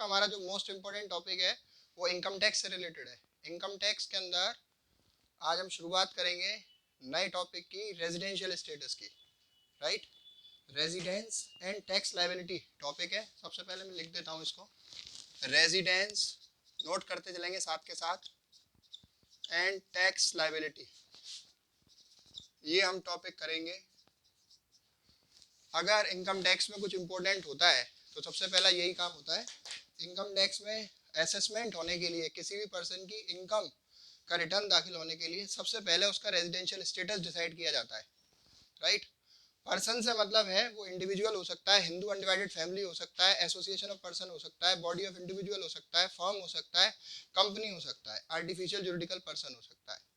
का हमारा जो मोस्ट इम्पोर्टेंट टॉपिक है वो इनकम टैक्स से रिलेटेड है। इनकम टैक्स के अंदर आज हम शुरुआत करेंगे नए टॉपिक की, रेजिडेंशियल स्टेटस की। Right, residence and tax liability topic है। सबसे पहले मैं लिख देता हूँ इसको, रेजिडेंस नोट करते चलेंगे साथ के साथ, एंड टैक्स लायबिलिटी, ये हम टॉपिक करेंगे। अगर इनकम टैक्स में कुछ इम्पोर्टेंट होता है तो सबसे पहला यही काम होता है। इनकम टैक्स में असेसमेंट होने के लिए, किसी भी पर्सन की इनकम का रिटर्न दाखिल होने के लिए सबसे पहले उसका रेजिडेंशियल स्टेटस डिसाइड किया जाता है। राइट, पर्सन से मतलब है वो इंडिविजुअल हो सकता है, हिंदू अनडिवाइडेड फैमिली हो सकता है, एसोसिएशन ऑफ पर्सन हो सकता है, बॉडी ऑफ इंडिविजुअल हो सकता है, फर्म हो सकता है, कंपनी हो सकता है, आर्टिफिशियल जुरिडिकल पर्सन हो सकता है।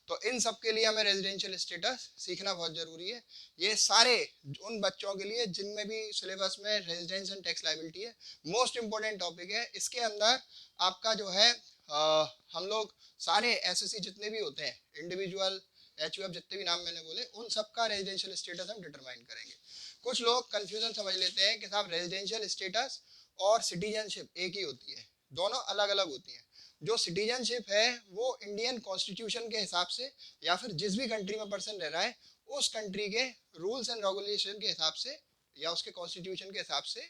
तो इन सब के लिए हमें रेजिडेंशियल स्टेटस सीखना बहुत जरूरी है। ये सारे उन बच्चों के लिए जिनमें भी सिलेबस में रेजिडेंस एंड टैक्स लायबिलिटी है, मोस्ट इंपॉर्टेंट टॉपिक है। इसके अंदर आपका जो है हम लोग सारे एसएससी जितने भी होते हैं, इंडिविजुअल, एचयूएफ, जितने भी नाम मैंने बोले, उन सब का रेजिडेंशियल स्टेटस हम डिटरमाइन करेंगे। कुछ लोग कंफ्यूजन समझ लेते हैं कि साहब रेजिडेंशियल स्टेटस और सिटीजनशिप एक ही होती है, दोनों अलग अलग होती हैं। जो सिटीजनशिप है वो इंडियन कॉन्स्टिट्यूशन के हिसाब से या फिर जिस भी कंट्री में पर्सन रह रहा है उस कंट्री के रूल्स एंड रेगुलेशन के हिसाब से या उसके कॉन्स्टिट्यूशन के हिसाब से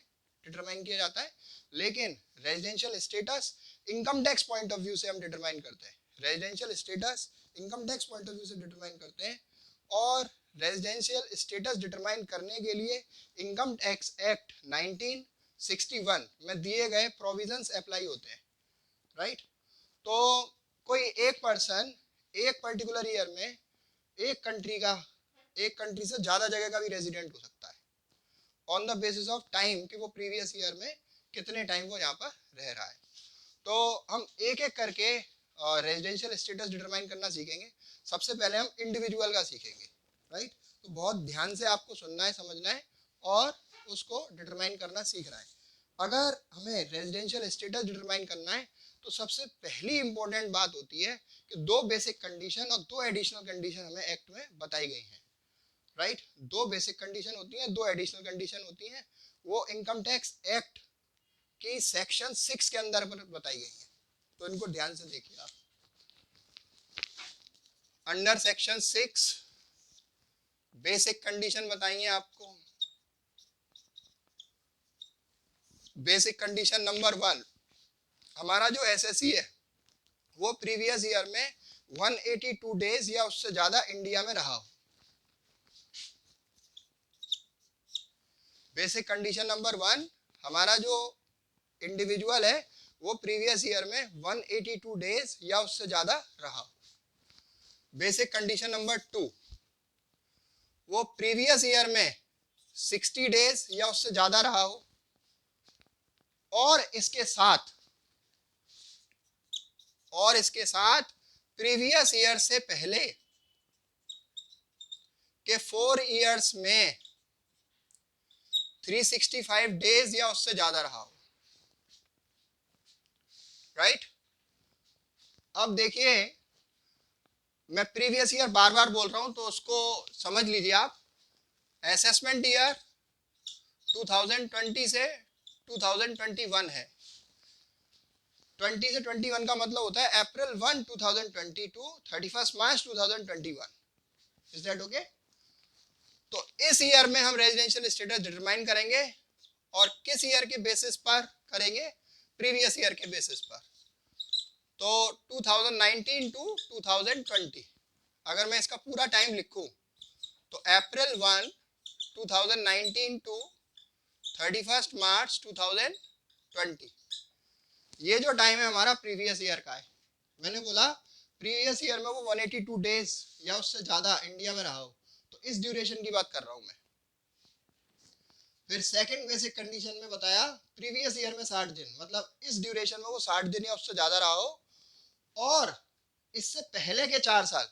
डिटरमाइन किया जाता है। लेकिन residential status income tax point of view से हम डिटरमाइन करते हैं। Residential status income tax point of view से डिटरमाइन करते हैं। और रेजिडेंशियल स्टेटस डिटरमाइन करने के लिए इनकम टैक्स एक्ट 1961 में दिए गए प्रोविजंस अप्लाई होते हैं। राइट, तो कोई एक पर्सन एक पर्टिकुलर ईयर में एक कंट्री से ज़्यादा जगह का भी रेजिडेंट हो सकता है on the basis of time कि वो प्रीवियस ईयर में कितने टाइम वो यहाँ पर रह रहा है। तो हम एक एक करके रेजिडेंशियल स्टेटस डिटरमाइन करना सीखेंगे। सबसे पहले हम इंडिविजुअल का सीखेंगे। राइट, तो बहुत ध्यान से आपको सुनना है, समझना है और उसको डिटरमाइन करना सीखना है। अगर हमें रेजिडेंशियल स्टेटस डिटरमाइन करना है तो सबसे पहली इंपॉर्टेंट बात होती है कि दो बेसिक कंडीशन और दो एडिशनल कंडीशन हमें एक्ट में बताई गई हैं। राइट, दो बेसिक कंडीशन होती हैं, दो एडिशनल कंडीशन होती हैं। वो इनकम टैक्स एक्ट की सेक्शन 6 के अंदर बताई गई हैं। तो इनको ध्यान से देखिए आप। अंडर सेक्शन 6 बेसिक कंडीशन बताइए आपको। बेसिक कंडीशन नंबर 1, हमारा जो एसएससी है वो प्रीवियस ईयर में 182 डेज या उससे ज्यादा इंडिया में रहा हो। बेसिक कंडीशन नंबर 1, हमारा जो इंडिविजुअल है वो प्रीवियस ईयर में 182 डेज या उससे ज्यादा रहा हो। बेसिक कंडीशन नंबर 2, वो प्रीवियस ईयर में 60 डेज या उससे ज्यादा रहा हो और इसके साथ प्रीवियस ईयर से पहले के 4 इयर्स में 365 डेज या उससे ज्यादा रहा हो। राइट, अब देखिए मैं प्रीवियस ईयर बार बार बोल रहा हूं तो उसको समझ लीजिए आप। असेसमेंट ईयर 2020 से 2021 है। 20 से 21 का मतलब होता है April 1 2020 to 31 March 2021। Is that okay? तो इस ईयर में हम रेजिडेंशियल स्टेटस डिटरमाइन करेंगे और किस ईयर के बेसिस पर करेंगे? प्रीवियस ईयर के बेसिस पर। तो 2019 टू 2020 अगर मैं इसका पूरा टाइम लिखूं तो अप्रैल 1 2019 टू 31 मार्च 2020, ये जो टाइम है हमारा प्रीवियस ईयर का है। मैंने बोला प्रीवियस ईयर में वो 182 डेज या उससे ज्यादा इंडिया में रहा हो, तो इस ड्यूरेशन की बात कर रहा हूं मैं। फिर सेकंड बेसिक कंडीशन में बताया प्रीवियस ईयर में 60 दिन, मतलब इस ड्यूरेशन में वो 60 दिन या उससे ज्यादा रहा हो। और इससे पहले के 4 साल,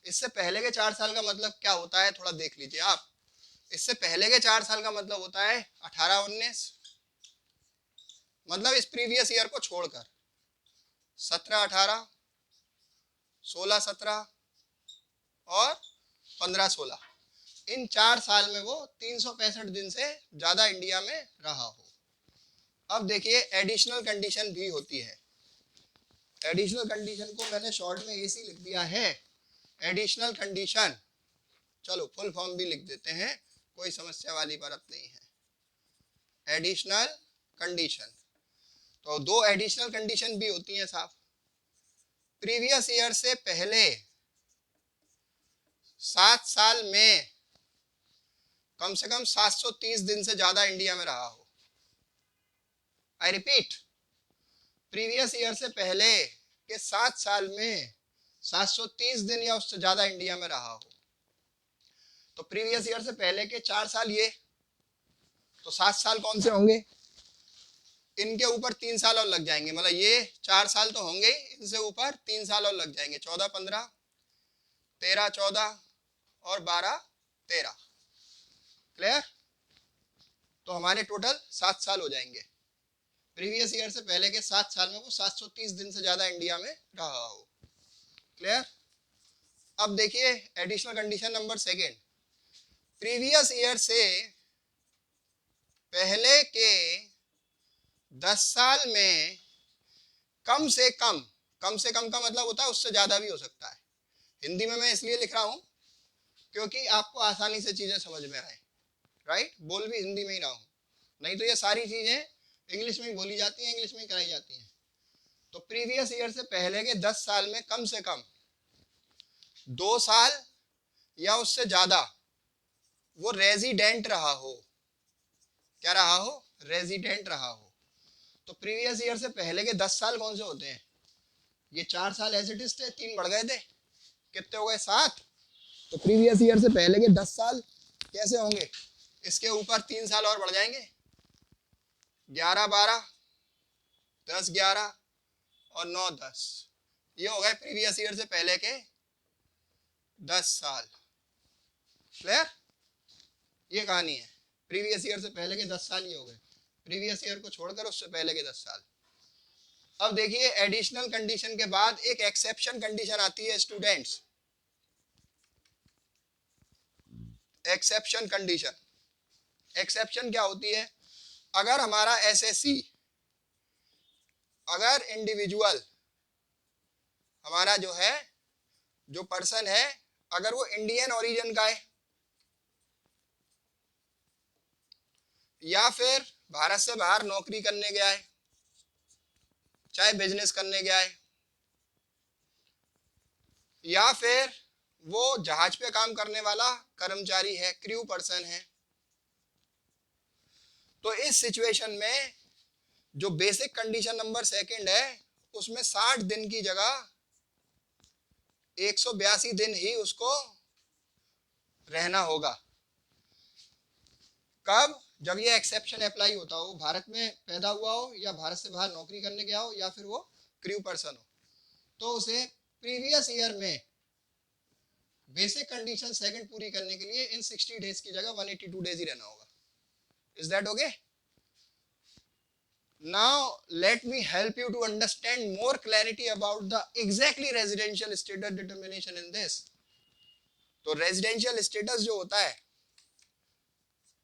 इससे पहले के 4 साल का मतलब क्या होता है थोड़ा देख लीजिए आप। इससे पहले के 4 साल का मतलब होता है 18-19, मतलब इस प्रीवियस ईयर को छोड़कर 17-18, 16-17 और 15-16, इन 4 साल में वो 365 दिन से ज्यादा इंडिया में रहा हो। अब देखिए एडिशनल कंडीशन भी होती है। एडिशनल कंडीशन को मैंने शॉर्ट में ऐसे लिख दिया है, एडिशनल कंडीशन। चलो फुल फॉर्म भी लिख देते हैं, कोई समस्या वाली बात नहीं है। एडिशनल कंडीशन, तो दो एडिशनल कंडीशन भी होती हैं साहब। प्रीवियस ईयर से पहले 7 साल में कम से कम 730 दिन से ज्यादा इंडिया में रहा हो। आई रिपीट, प्रीवियस ईयर से पहले के 7 साल में 730 दिन या उससे ज्यादा इंडिया में रहा हो। तो प्रीवियस ईयर से पहले के 4 साल ये, तो 7 साल कौन से होंगे, इनके ऊपर 3 साल और लग जाएंगे, मतलब ये 4 साल तो होंगे ही, इनसे ऊपर 3 साल और लग जाएंगे। 14 15 13 14 और 12 13। क्लियर? तो हमारे टोटल 7 साल हो जाएंगे। प्रीवियस ईयर से पहले के 7 साल में वो 730 दिन से ज्यादा इंडिया में रहा हो। क्लियर? अब देखिए additional condition number second, previous year से पहले के 10 साल में कम से कम का मतलब होता है उससे ज्यादा भी हो सकता है। हिंदी में मैं इसलिए लिख रहा हूं क्योंकि आपको आसानी से चीजें समझ में आए। राइट? बोल भी हिंदी में ही रहा हूं, नहीं तो ये सारी चीजें इंग्लिश में ही बोली जाती हैं, इंग्लिश में ही कराई जाती हैं। तो प्रीवियस ईयर से पहले के 10 साल में कम से कम 2 साल या उससे ज्यादा वो रेजिडेंट रहा हो। क्या रहा हो? रेजिडेंट रहा हो। तो प्रीवियस ईयर से पहले के 10 साल कौन से होते हैं? ये 4 साल एज इट इज थे, 3 बढ़ गए थे, कितने हो गए? 7। तो प्रीवियस ईयर से पहले के 10 साल कैसे होंगे? इसके ऊपर 3 साल और बढ़ जाएंगे, 11 12 10 11 और 9 10। ये हो गए प्रीवियस ईयर से पहले के 10 साल। क्लियर? ये कहानी है, प्रीवियस ईयर से पहले के 10 साल ये हो गए, प्रीवियस ईयर को छोड़कर उससे पहले के 10 साल। अब देखिए एडिशनल कंडीशन के बाद एक एक्सेप्शन कंडीशन आती है स्टूडेंट्स। एक्सेप्शन कंडीशन, एक्सेप्शन क्या होती है? अगर हमारा एसएससी, अगर इंडिविजुअल हमारा जो है, जो पर्सन है, अगर वो इंडियन ओरिजिन का है या फिर भारत से बाहर नौकरी करने गया है, चाहे बिजनेस करने गया है, या फिर वो जहाज पे काम करने वाला कर्मचारी है, क्रू पर्सन है, तो इस सिचुएशन में जो बेसिक कंडीशन नंबर सेकंड है उसमें 60 दिन की जगह 182 दिन ही उसको रहना होगा। कब? जब ये एक्सेप्शन अप्लाई होता हो, भारत में पैदा हुआ हो या भारत से बाहर नौकरी करने गया हो या फिर वो क्रू पर्सन हो, तो उसे प्रीवियस ईयर में बेसिक कंडीशन सेकंड पूरी करने के लिए इन 60 डेज की जगह 182 डेज ही रहना होगा। Is that okay? Now let me help you to understand more clarity about the exactly residential status determination in this. तो रेजिडेंशियल स्टेटस जो होता है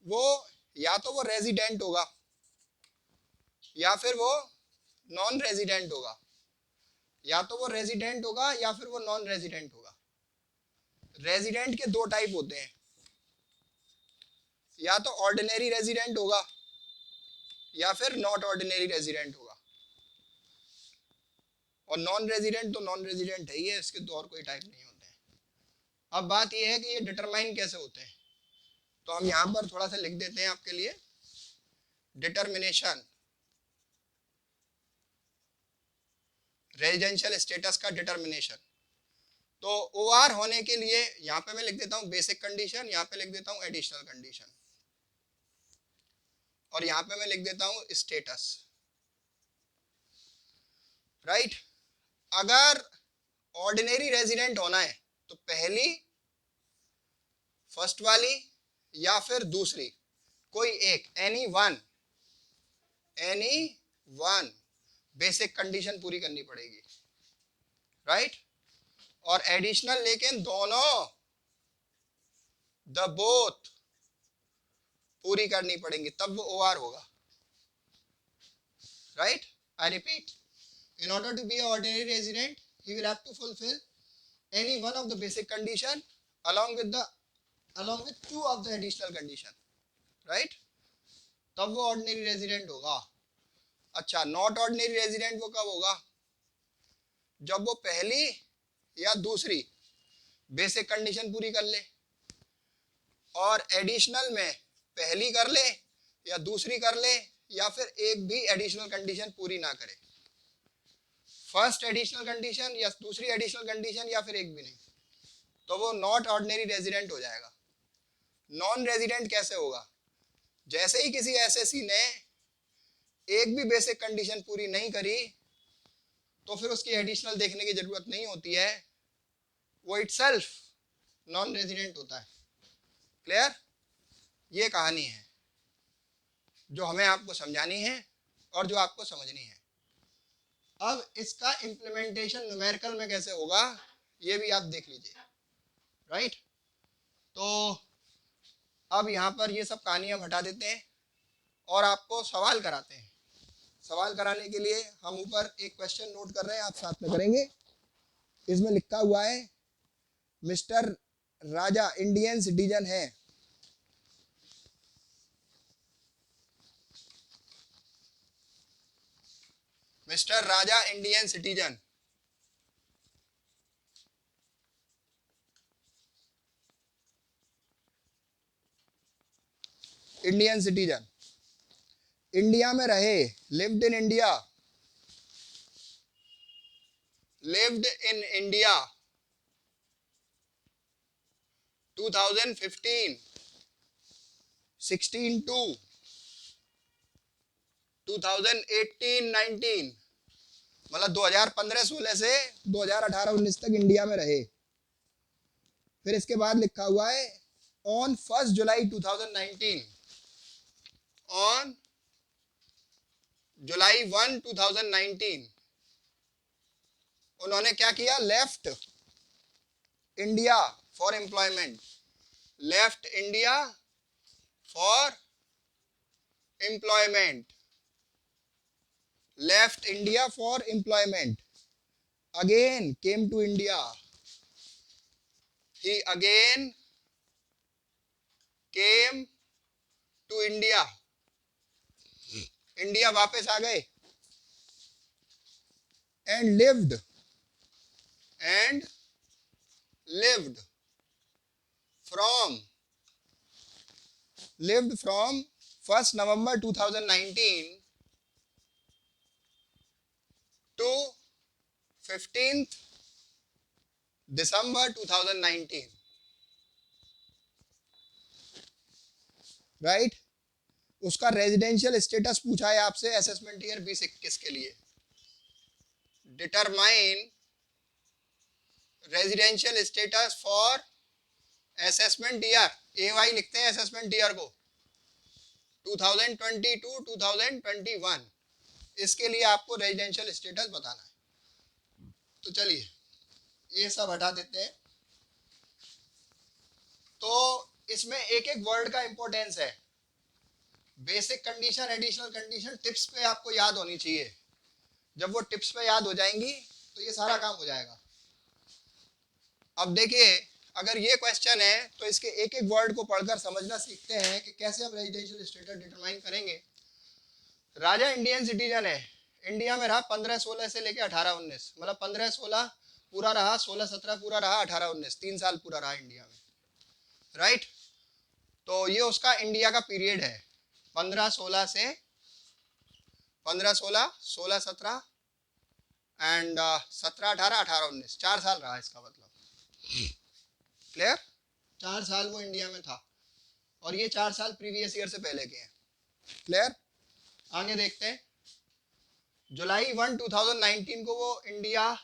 वो या तो वो रेजिडेंट होगा या फिर वो नॉन रेजिडेंट होगा, या तो वो रेजिडेंट होगा या फिर वो नॉन रेजिडेंट होगा। रेजिडेंट के दो टाइप होते हैं, या तो ऑर्डिनरी रेजिडेंट होगा या फिर नॉट ऑर्डिनरी रेजिडेंट होगा। और नॉन रेजिडेंट तो नॉन रेजिडेंट है ही है, इसके तो और कोई टाइप नहीं होते हैं। अब बात यह है कि ये डिटरमाइन कैसे होते हैं, तो हम यहाँ पर थोड़ा सा लिख देते हैं आपके लिए। डिटर्मिनेशन, रेजिडेंशियल स्टेटस का डिटर्मिनेशन। तो ओआर होने के लिए यहाँ पे मैं लिख देता हूँ बेसिक कंडीशन, यहाँ पे लिख देता हूँ एडिशनल कंडीशन, और यहाँ पे मैं लिख देता हूँ स्टेटस। राइट? अगर ऑर्डिनरी रेजिडेंट होना है तो पहली, फर्स्ट वाली या फिर दूसरी, कोई एक, एनी वन बेसिक कंडीशन पूरी करनी पड़ेगी। राइट? और एडिशनल लेकिन दोनों, द बोथ पूरी करनी पड़ेंगी, तब वो ओआर होगा। right? I repeat, in order to be an ordinary resident, he will have to fulfill any one of the basic condition along with two of the additional condition, right? तब वो ordinary resident होगा. अच्छा, not ordinary resident वो कब होगा? जब वो पहली या दूसरी बेसिक कंडीशन पूरी कर ले, और एडिशनल में पहली कर ले या दूसरी कर ले, या फिर एक भी एडिशनल कंडीशन पूरी ना करे. फर्स्ट एडिशनल कंडीशन या दूसरी एडिशनल कंडीशन या फिर एक भी नहीं, तो वो नॉट ऑर्डिनरी रेजिडेंट हो जाएगा. नॉन रेजिडेंट कैसे होगा? जैसे ही किसी एसएससी ने एक भी बेसिक कंडीशन पूरी नहीं करी, तो फिर उसकी एडिशनल देखने की जरूरत नहीं होती है, वो इटसेल्फ नॉन रेजिडेंट होता है. क्लियर? ये कहानी है जो हमें आपको समझानी है और जो आपको समझनी है. अब इसका इम्प्लीमेंटेशन न्यूमेरिकल में कैसे होगा ये भी आप देख लीजिए, राइट? तो अब यहाँ पर ये सब कहानियाँ हटा देते हैं और आपको सवाल कराते हैं. सवाल कराने के लिए हम ऊपर एक क्वेश्चन नोट कर रहे हैं, आप साथ में करेंगे. इसमें लिखा हुआ है मिस्टर राजा इंडियन सिटीजन है. Mister Raja Indian citizen. Indian citizen, India में रहे, lived in India, lived in India 2015, 16 to 2018-19, मतलब 2015-16 से 2018-19 तक इंडिया में रहे. फिर इसके बाद लिखा हुआ है ऑन 1 जुलाई 2019, ऑन जुलाई 1, 2019 उन्होंने क्या किया? Left India for employment, left India for employment, left India for employment, again came to India, he again came to India, India वापस आ गए, and lived from 1st November 2019 to 15th December 2019, right? उसका residential status पूछा है आपसे assessment year 2021 के लिए. Determine residential status for assessment year, AY लिखते हैं असेसमेंट ईयर को, 2022-2021. इसके लिए आपको रेजिडेंशियल स्टेटस बताना है. तो चलिए ये सब हटा देते हैं. तो इसमें एक एक वर्ड का इंपॉर्टेंस है. Basic condition, additional condition tips पे आपको याद होनी चाहिए. जब वो टिप्स पे याद हो जाएंगी तो ये सारा काम हो जाएगा. अब देखिए, अगर ये क्वेश्चन है तो इसके एक एक वर्ड को पढ़कर समझना सीखते हैं कि कैसे हम रेजिडेंशियल स्टेटस डिटरमाइन करेंगे. राजा इंडियन सिटीजन है, इंडिया में रहा 15-16 से लेके 18-19, मतलब 15-16 पूरा रहा, 16-17 पूरा रहा, 18-19 3 साल पूरा रहा इंडिया में, राइट? तो ये उसका इंडिया का पीरियड है, 15-16 से 15-16, 16-17 एंड 17-18, 18-19, 4 साल रहा इसका मतलब. क्लियर? 4 साल वो इंडिया में था और ये 4 साल प्रीवियस ईयर से पहले के हैं. क्लियर? आगे देखते हैं. जुलाई 1, 2019 को वो इंडिया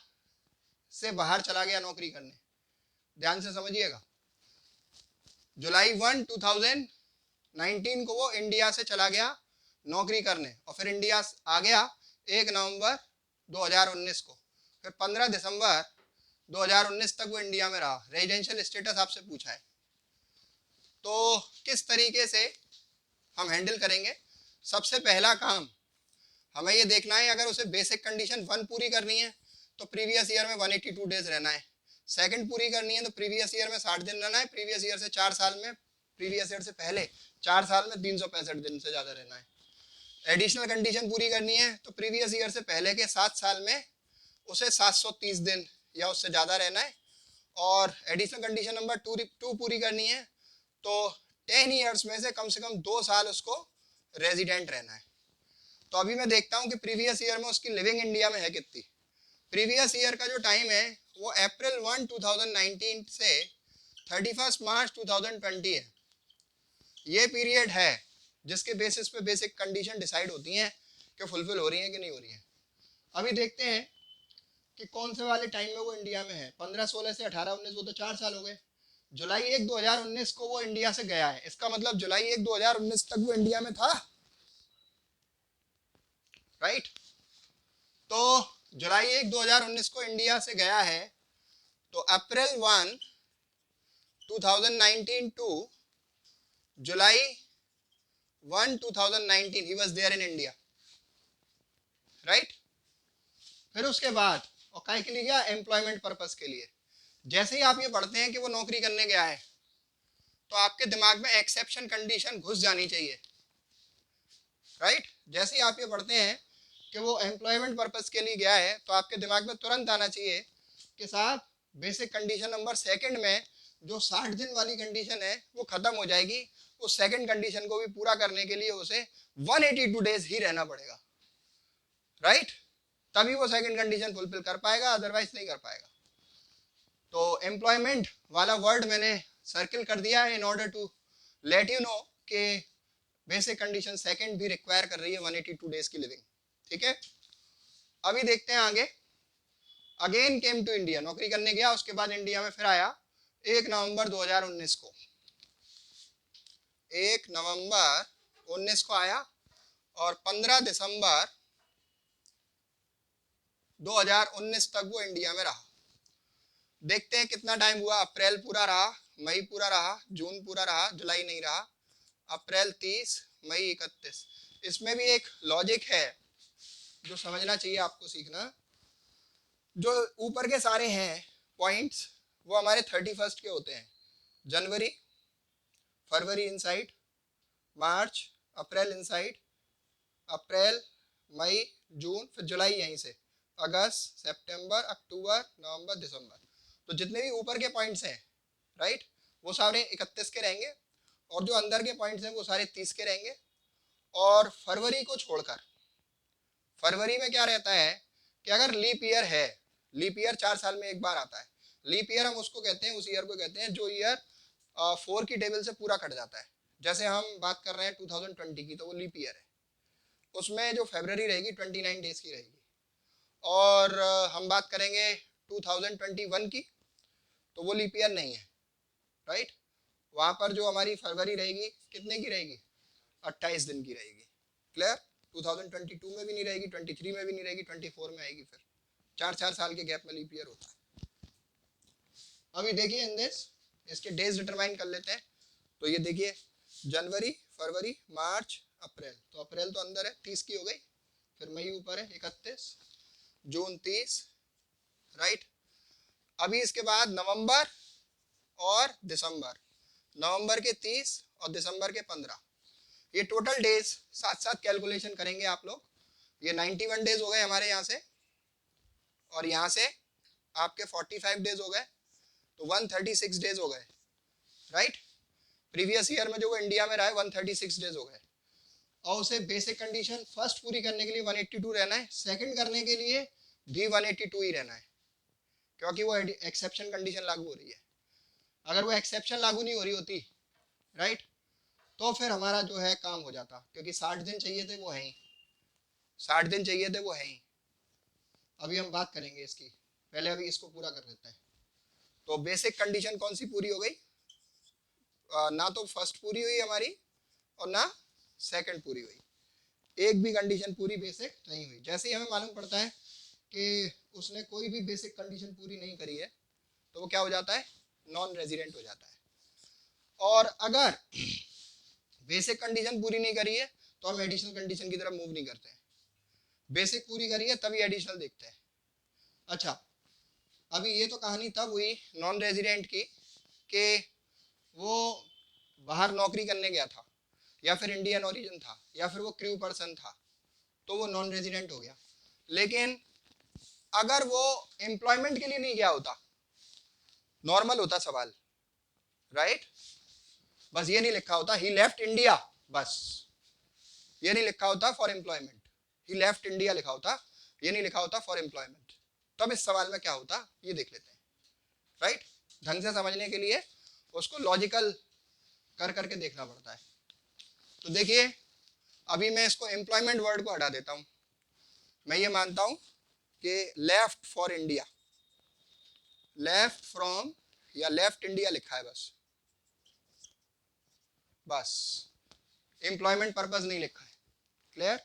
से बाहर चला गया नौकरी करने. ध्यान से समझिएगा. जुलाई 1, 2019 को वो इंडिया से चला गया नौकरी करने और फिर इंडिया आ गया 1 नवंबर 2019 को. फिर 15 दिसंबर 2019 तक वो इंडिया में रहा. रेजिडेंशियल स्टेटस आपसे पूछा है, तो किस तरीके से हम हैंडल करेंगे? सबसे पहला काम हमें ये देखना है अगर उसे बेसिक कंडीशन 1 पूरी करनी है तो प्रीवियस ईयर में 182 डेज रहना है, सेकंड पूरी करनी है तो प्रीवियस ईयर में 60 दिन रहना है, प्रीवियस ईयर से 4 साल में, प्रीवियस ईयर से पहले 4 साल में 365 दिन से ज़्यादा रहना है। एडिशनल कंडीशन पूरी करनी है तो प्रीवियस ईयर से पहले के 7 साल में उसे 730 दिन या उससे ज़्यादा रहना है। और एडिशनल कंडीशन नंबर 2 पूरी करनी है तो 10 ईयर्स में से कम 2 साल उसको रेजिडेंट रहना है। तो अभी मैं देखता हूँ कि प्रीवियस ईयर में उसकी लिविंग इंडिया में है कितनी। प्रीवियस ईयर का जो टाइम है वो अप्रैल 1, 2019 से 31 मार्च 2020 है। ये पीरियड है जिसके बेसिस पे बेसिक कंडीशन डिसाइड होती हैं कि फुलफिल हो रही हैं कि नहीं हो रही हैं। अभी देखते हैं कि कौन से वाले टाइम में वो इंडिया में है। 15, 16 से 18, 19 वो तो 4 साल हो गए। जुलाई 1, 2019 को वो इंडिया से गया है, इसका मतलब जुलाई 1, 2019 तक वो इंडिया में था, राइट। तो जुलाई 1, 2019 को इंडिया से गया है तो अप्रैल 1, 2019 टू जुलाई 1, 2019 ही was there in India, right. फिर उसके बाद और काय के लिए गया, एम्प्लॉयमेंट पर्पस के लिए। जैसे ही आप ये पढ़ते हैं कि वो नौकरी करने गया है तो आपके दिमाग में एक्सेप्शन कंडीशन घुस जानी चाहिए, राइट। जैसे ही आप ये पढ़ते हैं कि वो एम्प्लॉयमेंट पर्पस के लिए गया है तो आपके दिमाग में तुरंत आना चाहिए कि साहब बेसिक कंडीशन नंबर 2 में जो 60 दिन वाली कंडीशन है वो खत्म हो जाएगी। उस सेकंड कंडीशन को भी पूरा करने के लिए उसे 182 डेज ही रहना पड़ेगा, राइट। तभी वो सेकंड कंडीशन फुलफिल कर पाएगा, अदरवाइज नहीं कर पाएगा। तो एम्प्लॉयमेंट वाला वर्ड मैंने सर्किल कर दिया है in order to let you know कि बेसिक कंडीशन सेकंड भी रिक्वायर कर रही है 182 डेज की लिविंग, ठीक है। अभी देखते हैं आगे। अगेन केम टू इंडिया, नौकरी करने गया, उसके बाद इंडिया में फिर आया 1 नवंबर 2019 को। 1 नवंबर 19 को आया और 15 दिसंबर 2019 तक वो इंडिया में रहा। देखते हैं कितना टाइम हुआ। अप्रैल पूरा रहा, मई पूरा रहा, जून पूरा रहा, जुलाई नहीं रहा। अप्रैल 30, मई 31। इसमें भी एक लॉजिक है जो समझना चाहिए आपको, सीखना। जो ऊपर के सारे हैं पॉइंट्स वो हमारे 31 के होते हैं। जनवरी, फरवरी इनसाइड, मार्च, अप्रैल इनसाइड, अप्रैल, मई, जून, फिर जुलाई यहीं से, अगस्त, सितंबर, अक्टूबर, नवंबर, दिसंबर। तो जितने भी ऊपर के पॉइंट्स हैं, राइट, वो सारे 31 के रहेंगे और जो अंदर के पॉइंट्स हैं वो सारे 30 के रहेंगे। और फरवरी को छोड़कर, फरवरी में क्या रहता है कि अगर लीप ईयर है, लीप ईयर 4 साल में एक बार आता है। लीप ईयर हम उसको कहते हैं, उस ईयर को कहते हैं जो ईयर 4 की टेबल से पूरा कट जाता है। जैसे हम बात कर रहे हैं 2020 की, तो वो लीप ईयर है, उसमें जो फरवरी रहेगी 29 डेज की रहेगी। और हम बात करेंगे 2021 की, तो वो लीप ईयर नहीं है, राइट। वहाँ पर जो हमारी फरवरी रहेगी कितने की रहेगी, 28 दिन की रहेगी। क्लियर। 2022 में भी नहीं रहेगी, 23 में भी नहीं रहेगी, 24 में आएगी। फिर 4 साल के गैप में लीप ईयर होता है। अभी देखिए इन दिस इसके डेज डिटरमाइन कर लेते हैं। तो ये देखिए जनवरी, फरवरी, मार्च, अप्रैल। तो अप्रैल तो अंदर है, 30 की हो गई। फिर मई ऊपर है 31, जून 30, राइट। अभी इसके बाद नवंबर और दिसंबर, नवंबर के 30 और दिसंबर के 15। ये टोटल डेज साथ साथ कैलकुलेशन करेंगे आप लोग। ये 91 डेज हो गए हमारे यहाँ से, और यहाँ से आपके 45 डेज हो गए, तो 136 डेज हो गए, राइट। प्रीवियस ईयर में जो वो इंडिया में रहा है 136 डेज हो गए। और उसे बेसिक कंडीशन फर्स्ट पूरी करने के लिए 182 रहना है, सेकंड करने के लिए भी 182 ही रहना है, क्योंकि वो एक्सेप्शन कंडीशन लागू हो रही है। अगर वो एक्सेप्शन लागू नहीं हो रही होती, राइट, तो फिर हमारा जो है काम हो जाता, क्योंकि 60 दिन चाहिए थे वो है ही, 60 दिन चाहिए थे वो है ही। अभी हम बात करेंगे इसकी, पहले अभी इसको पूरा कर लेते हैं। तो बेसिक कंडीशन कौन सी पूरी हो गई, ना तो फर्स्ट पूरी हुई हमारी और ना सेकंड पूरी हुई, एक भी कंडीशन पूरी बेसिक नहीं हुई। जैसे ही हमें मालूम पड़ता है कि उसने कोई भी बेसिक कंडीशन पूरी नहीं करी है तो वो क्या हो जाता है, नॉन रेजिडेंट हो जाता है। और अगर बेसिक कंडीशन पूरी नहीं करी है तो हम एडिशनल कंडीशन की तरफ मूव नहीं करते हैं। बेसिक पूरी करिए तभी एडिशनल देखते हैं। अच्छा, अभी ये तो कहानी तब हुई नॉन रेजिडेंट की कि वो बाहर नौकरी करने गया था, या फिर इंडियन ओरिजिन था, या फिर वो क्रू पर्सन था, तो वो नॉन रेजिडेंट हो गया। लेकिन अगर वो एम्प्लॉयमेंट के लिए नहीं गया होता, नॉर्मल होता सवाल, राइट, बस ये नहीं लिखा होता ही लेफ्ट इंडिया, बस ये नहीं लिखा होता for employment, he left India लिखा होता, ये नहीं लिखा होता फॉर एम्प्लॉयमेंट, तब इस सवाल में क्या होता ये देख लेते हैं, राइट। ढंग से समझने के लिए उसको लॉजिकल कर करके देखना पड़ता है। तो देखिए, अभी मैं इसको एम्प्लॉयमेंट वर्ड को हटा देता हूं, मैं ये मानता हूं कि left for India, left from या लेफ्ट इंडिया लिखा है बस, बस एम्प्लॉयमेंट पर्पस नहीं लिखा है, क्लियर।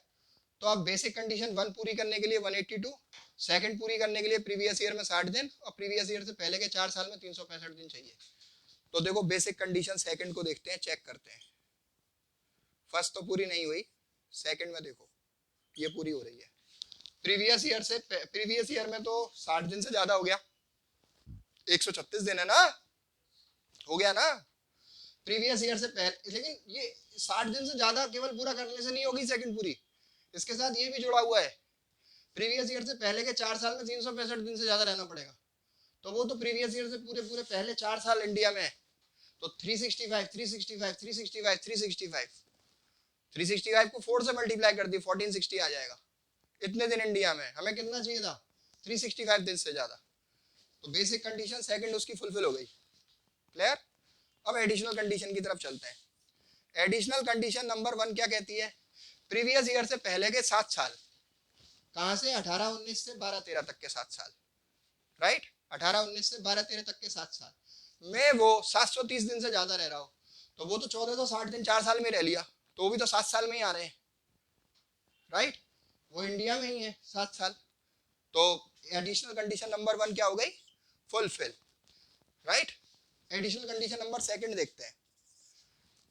तो अब बेसिक कंडीशन 1 पूरी करने के लिए 182, सेकंड पूरी करने के लिए प्रीवियस ईयर में 60 दिन, और प्रीवियस ईयर से पहले के 4 साल में 365 दिन चाहिए। तो देखो बेसिक कंडीशन सेकंड को देखते हैं, चेक करते हैं। फर्स्ट तो पूरी नहीं हुई, सेकंड में देखो ये पूरी हो रही है। प्रीवियस ईयर में तो 60 दिन से ज्यादा हो गया, 136 दिन है ना, हो गया ना प्रीवियस ईयर से पहले। लेकिन ये 60 दिन से ज्यादा केवल पूरा करने से नहीं होगी सेकंड पूरी, इसके साथ ये भी जुड़ा हुआ है, प्रीवियस ईयर से पहले के 4 साल में 365 दिन से ज्यादा रहना पड़ेगा। तो वो तो प्रीवियस ईयर से पूरे पूरे पहले 4 साल इंडिया में है, तो 365 365 365 365 365 को 4 से मल्टीप्लाई कर दी 1460 आ जाएगा। इतने दिन इंडिया में हमें कितना चाहिए था, 365 दिन से ज्यादा। तो बेसिक कंडीशन सेकंड उसकी फुलफिल हो गई, क्लियर। अब एडिशनल कंडीशन की तरफ चलते हैं। एडिशनल कंडीशन नंबर 1 क्या कहती है, प्रीवियस ईयर से पहले के 7 साल, कहां से 18 19 से 12 13 तक के 7 साल, राइट, 18 19 से 12 13 तक के 7 साल में वो 730 दिन से ज्यादा रह रहा हो, तो वो तो 1460 दिन 4 साल में रह लिया, तो वो भी तो 7 साल में ही आ रहे हैं, राइट, वो इंडिया में ही है 7 साल। तो एडिशनल कंडीशन नंबर 1 क्या हो गई, fulfil, right. Additional condition number second देखते हैं,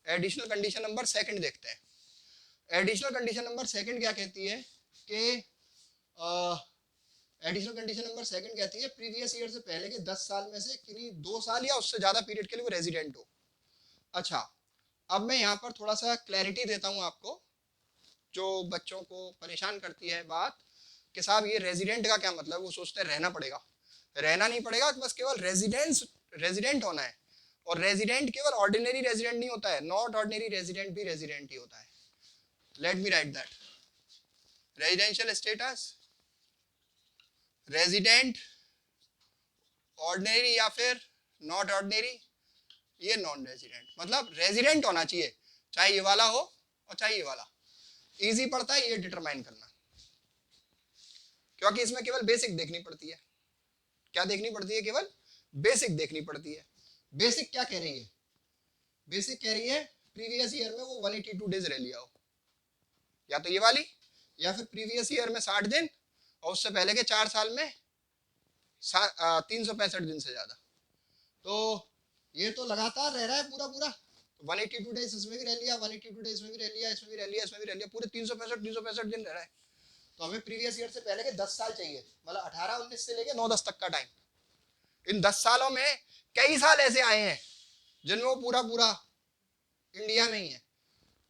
एडिशनल कंडीशन नंबर सेकंड देखते हैं। एडिशनल कंडीशन नंबर सेकंड क्या कहती है कि एडिशनल कंडीशन नंबर सेकंड कहती है प्रीवियस ईयर से पहले के 10 साल में से किन्हीं 2 साल या उससे ज्यादा पीरियड के लिए वो रेजिडेंट हो। अच्छा, अब मैं यहाँ पर थोड़ा सा क्लैरिटी देता हूँ आपको, जो बच्चों को परेशान करती है बात कि साहब ये रेजिडेंट का क्या मतलब, वो सोचते हैं रहना पड़ेगा, रहना नहीं पड़ेगा, बस केवल रेजिडेंट होना है। और रेजिडेंट केवल ऑर्डिनरी रेजिडेंट नहीं होता है, नॉट ऑर्डिनरी रेजिडेंट भी रेजिडेंट ही होता है। Let me right that, residential status, resident, ordinary या फिर नॉट ऑर्डिनरी, ये नॉन रेजिडेंट, मतलब रेजिडेंट होना चाहिए, चाहे ये वाला हो और चाहे ये वाला। इजी पड़ता है ये डिटरमाइन करना, क्योंकि इसमें केवल बेसिक देखनी पड़ती है। क्या देखनी पड़ती है, केवल बेसिक देखनी पड़ती है। बेसिक क्या कह रही है, बेसिक कह रही है प्रीवियस ईयर में वो 182 डेज रह लिया हो, या तो ये वाली, या फिर प्रीवियस ईयर में 60 दिन और उससे पहले के 4 साल में 365 दिन से ज्यादा। तो ये तो लगातार रह रहा है पूरा पूरा, 182 डेज इसमें भी रह लिया, 182 डेज इसमें भी रह लिया, इसमें भी रह लिया, इसमें भी रह लिया, पूरे 365 दिन रह रहा है। तो हमें प्रीवियस ईयर से पहले के 10 साल चाहिए, मतलब 18 19 से लेके 9 10 तक का टाइम। इन 10 सालों में कई साल ऐसे आए हैं जिनमें वो पूरा पूरा इंडिया में ही है,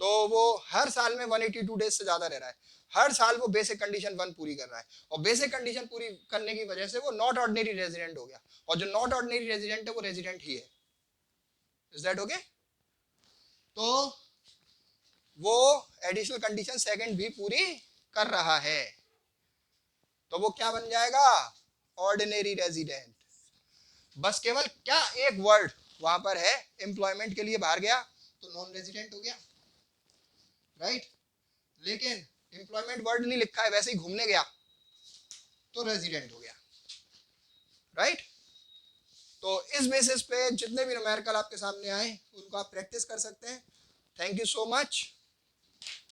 तो वो हर साल में 182 डेज से ज्यादा रह रहा है, हर साल वो बेसिक कंडीशन 1 पूरी कर रहा है, और बेसिक कंडीशन पूरी करने की वजह से वो नॉट ऑर्डिनरी रेजिडेंट हो गया, और जो नॉट ऑर्डिनरी रेजिडेंट है वो रेजिडेंट ही है। Is that okay? तो वो एडिशनल कंडीशन सेकंड भी पूरी कर रहा है, तो वो क्या बन जाएगा, ऑर्डिनरी रेजिडेंट। बस केवल क्या एक वर्ड वहां पर है, एम्प्लॉयमेंट के लिए बाहर गया तो नॉन रेजिडेंट हो गया, राइट। लेकिन एम्प्लॉयमेंट वर्ड नहीं लिखा है, वैसे ही घूमने गया तो रेजिडेंट हो गया, राइट। तो इस बेसिस पे जितने भी न्यूमेरिकल आपके सामने आए उनको आप प्रैक्टिस कर सकते हैं। Thank you so much.